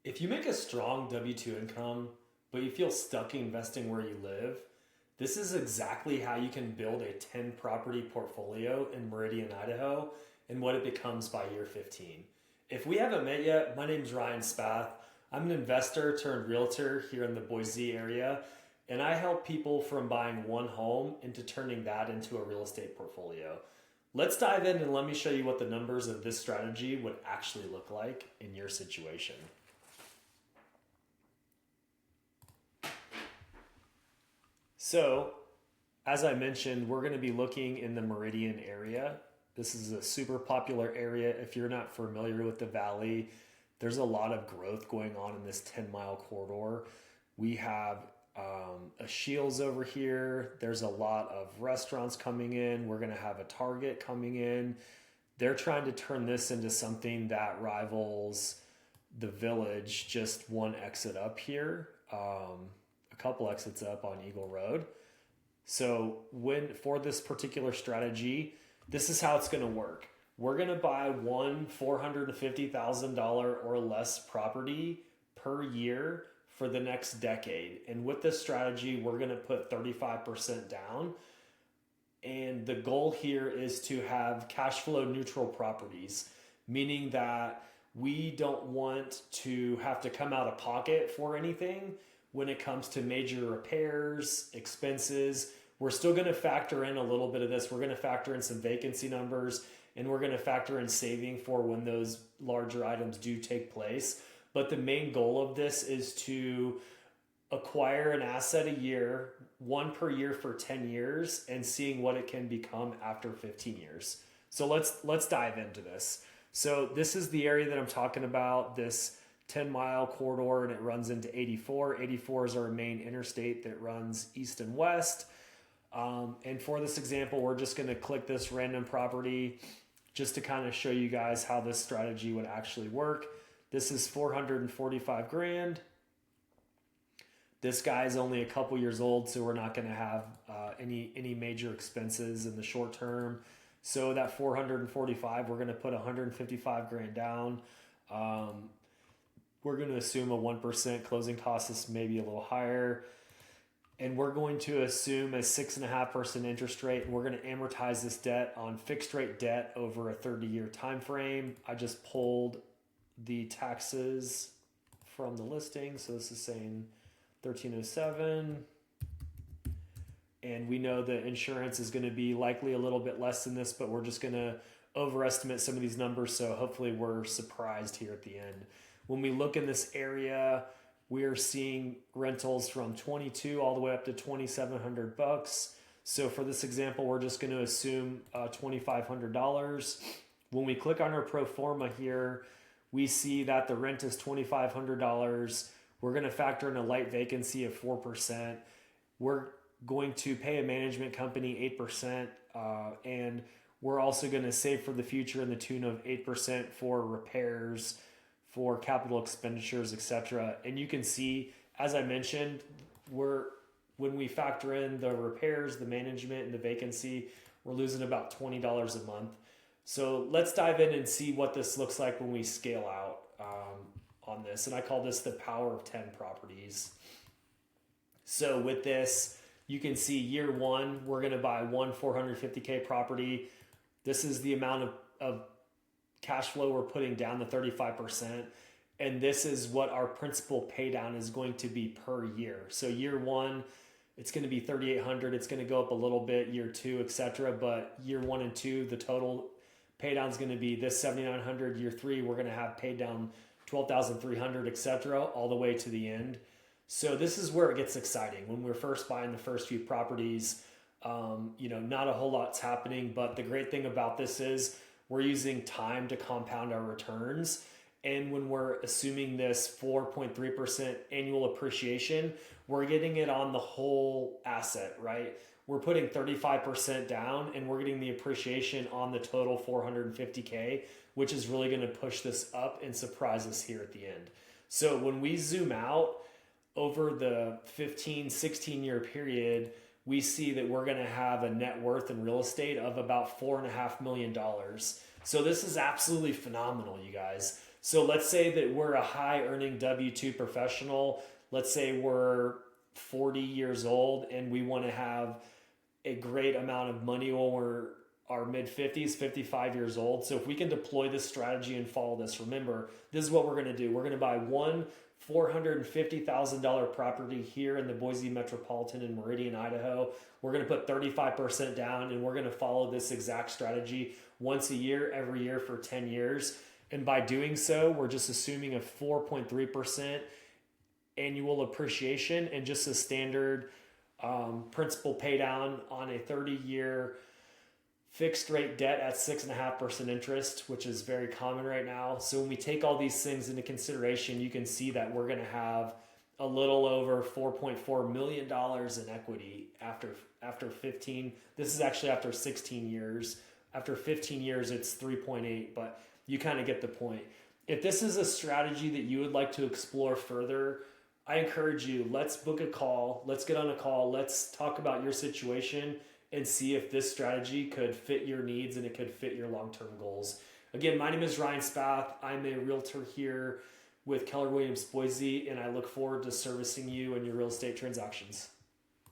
If you make a strong W-2 income, but you feel stuck investing where you live, this is exactly how you can build a 10 property portfolio in Meridian, Idaho, and what it becomes by year 15. If we haven't met yet, my name is Ryan Spath. I'm an investor turned realtor here in the Boise area, and I help people from buying one home into turning that into a real estate portfolio. Let's dive in and let me show you what the numbers of this strategy would actually look like in your situation. So, as I mentioned, we're going to be looking in the Meridian area. This is a super popular area. If you're not familiar with the valley, there's a lot of growth going on in this 10-mile corridor. We have a Shields over here. There's a lot of restaurants coming in. We're going to have a Target coming in. They're trying to turn this into something that rivals the Village, just one exit up here. A couple exits up on Eagle Road. So for this particular strategy, this is how it's going to work. We're going to buy one $450,000 or less property per year for the next decade. And with this strategy, we're going to put 35% down. And the goal here is to have cash flow neutral properties, meaning that we don't want to have to come out of pocket for anything when it comes to major repairs, expenses. We're still going to factor in a little bit of this. We're going to factor in some vacancy numbers, and we're going to factor in saving for when those larger items do take place. But the main goal of this is to acquire an asset a year, one per year for 10 years, and seeing what it can become after 15 years. So let's dive into this. So this is the area that I'm talking about, this 10-mile corridor, and it runs into 84. 84 is our main interstate that runs east and west. And for this example, we're just going to click this random property just to kind of show you guys how this strategy would actually work. This is 445 grand. This guy's only a couple years old, so we're not going to have any major expenses in the short term. So that 445, we're going to put 155 grand down. We're going to assume a 1% closing cost is maybe a little higher. And we're going to assume a 6.5% interest rate. And we're going to amortize this debt on fixed rate debt over a 30-year time frame. I just pulled the taxes from the listing. So this is saying 1307. And we know the insurance is going to be likely a little bit less than this, but we're just going to overestimate some of these numbers. So hopefully we're surprised here at the end. When we look in this area, we are seeing rentals from 22 all the way up to $2,700. So for this example, we're just going to assume $2,500. When we click on our pro forma here, we see that the rent is $2,500. We're going to factor in a light vacancy of 4%. We're going to pay a management company 8%, and we're also going to save for the future in the tune of 8% for repairs, for capital expenditures, etc. And you can see, as I mentioned, when we factor in the repairs, the management, and the vacancy, we're losing about $20 a month. So let's dive in and see what this looks like when we scale out on this. And I call this the power of 10 properties. So with this, you can see year one, we're going to buy one 450K property. This is the amount of cash flow we're putting down, the 35%. And this is what our principal pay down is going to be per year. So year one, it's going to be 3,800. It's going to go up a little bit, year two, etc. But year one and two, the total pay down is going to be this 7,900. Year three, we're going to have paid down 12,300, etc. all the way to the end. So this is where it gets exciting. When we're first buying the first few properties, not a whole lot's happening. But the great thing about this is we're using time to compound our returns. And when we're assuming this 4.3% annual appreciation, we're getting it on the whole asset, right? We're putting 35% down and we're getting the appreciation on the total 450K, which is really going to push this up and surprise us here at the end. So when we zoom out over the 15, 16 year period, we see that we're going to have a net worth in real estate of about $4.5 million. So this is absolutely phenomenal, you guys. So let's say that we're a high earning W-2 professional. Let's say we're 40 years old and we want to have a great amount of money when we're our mid 50s, 55 years old. So if we can deploy this strategy and follow this, remember, this is what we're going to do. We're going to buy one $450,000 property here in the Boise metropolitan in Meridian, Idaho. We're going to put 35% down and we're going to follow this exact strategy once a year, every year for 10 years. And by doing so, we're just assuming a 4.3% annual appreciation and just a standard principal pay down on a 30-year fixed rate debt at 6.5% interest, which is very common right now. So when we take all these things into consideration, you can see that we're going to have a little over $4.4 million in equity after 15. This is actually after 16 years. After 15 years, it's 3.8, but you kind of get the point. If this is a strategy that you would like to explore further, I encourage you, let's book a call. Let's get on a call. Let's talk about your situation and see if this strategy could fit your needs and it could fit your long-term goals. Again, my name is Ryan Spath. I'm a realtor here with Keller Williams Boise, and I look forward to servicing you in your real estate transactions.